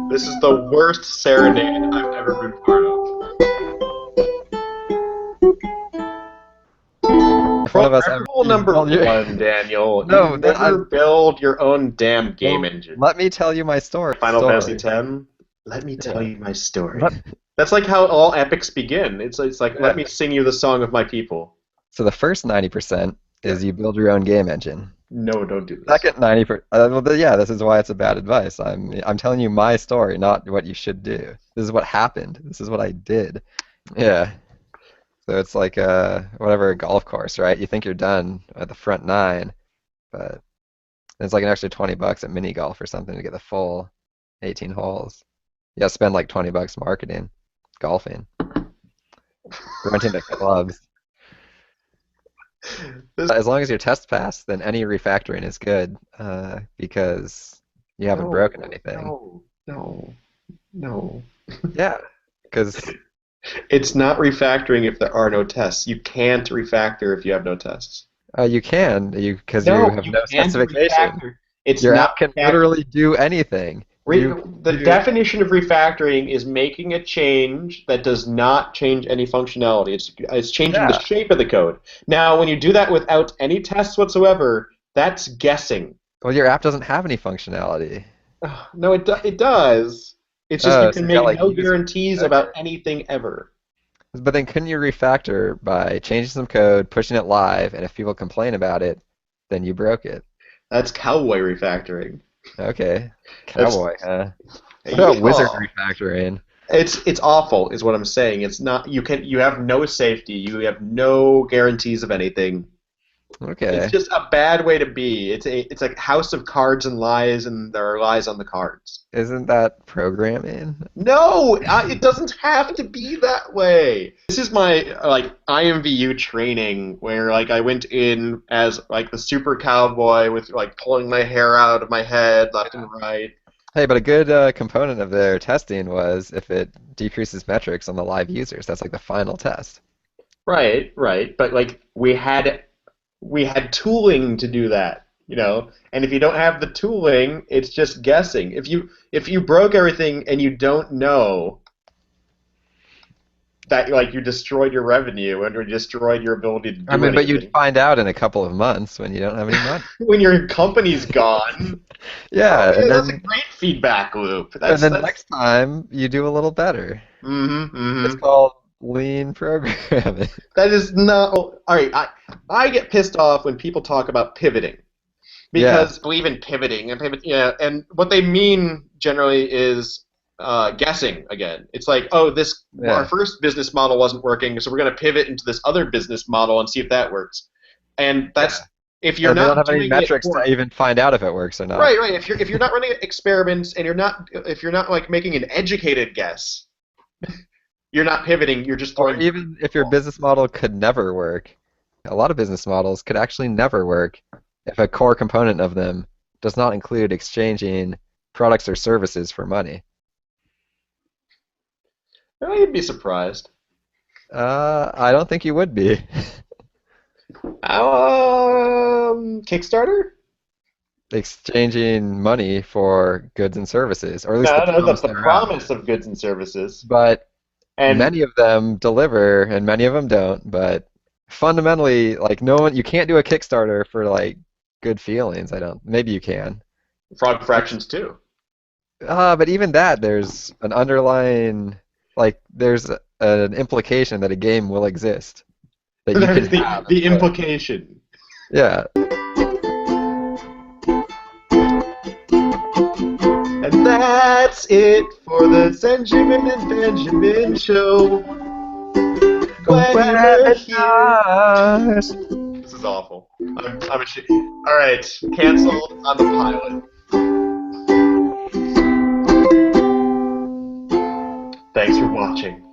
This is the worst serenade I've ever been part of. If one of us ever Rule number build your... one, Daniel, No, you never build your own damn game well, engine. let me tell you my story. Final Fantasy X, let me tell Yeah. you my story. Let- That's like how all epics begin. It's like, let yeah. me sing you the song of my people. So the first 90% Yeah. is you build your own game engine. No, don't do this. Second 90%, yeah, this is why it's a bad advice. I'm telling you my story, not what you should do. This is what happened. This is what I did. Yeah. So it's like whatever, a golf course, right? You think you're done at the front nine, but it's like an extra $20 at mini golf or something to get the full 18 holes. You gotta spend like $20 marketing, golfing, renting the clubs. This, As long as your test pass, then any refactoring is good, because you haven't no, broken anything. no. Yeah, because It's not refactoring if there are no tests. You can't refactor if you have no tests. you can, because you No, have you no can't specification. refactor. It's Your not app can refactoring. literally do anything. The You definition of refactoring is making a change that does not change any functionality. It's changing the Yeah. shape of the code. Now, when you do that without any tests whatsoever, that's guessing. Well, your app doesn't have any functionality. No, it does. It's just you So can you got make like no user. guarantees Okay. about anything ever. But then couldn't you refactor by changing some code, pushing it live, and if people complain about it, then you broke it? That's cowboy refactoring. Okay. That's Cowboy, huh? What about wizard yeehaw. refactoring? It's awful, is what I'm saying. It's not you have no safety. You have no guarantees of anything. It's Okay. just a bad way to be. It's a house of cards and lies, and there are lies on the cards. Isn't that programming? No, it doesn't have to be that way. This is my like IMVU training where like I went in as like the super cowboy with like pulling my hair out of my head left and right. Hey, but a good component of their testing was if it decreases metrics on the live users. That's like the final test. Right, right. But like we had tooling to do that, you know. And if you don't have the tooling, it's just guessing. If you broke everything and you don't know that like you destroyed your revenue and you destroyed your ability to I do mean, but you'd anything find out in a couple of months when you don't have any money. when your company's gone. Oh Yeah, yeah, that's a great feedback loop. and then That's next time you do a little better. It's mm-hmm. called lean programming. That is not all right. I get pissed off when people talk about pivoting Yeah, because I believe in pivoting and yeah, and what they mean generally is guessing again. It's like, oh, this our yeah. first business model wasn't working, so we're going to pivot into this other business model and see if that works. And that's Yeah. if you're And they don't not have any doing it metrics for to even find out if it works or not. right, right. If you're not running experiments and if you're not like making an educated guess, you're not pivoting. You're just Or throwing brute even if your balls. business model could never work. A lot of business models could actually never work if a core component of them does not include exchanging products or services for money. Well, you'd be surprised. I don't think you would be. Kickstarter? Exchanging money for goods and services, or at least the No, no, that's promise the thereof. promise of goods and services. But And many of them deliver and many of them don't. But fundamentally, like no one, you can't do a Kickstarter for like good feelings. I don't. Maybe you can. Frog Fractions too. But even that, there's an underlying, like, there's an implication that a game will exist that you can There's the have and the play. implication. Yeah. And that's it for the Xenjamin and Benjamin show. Glad you were here. Webinars. This is awful. I'm ashamed. All right, cancel on the pilot. Thanks for watching.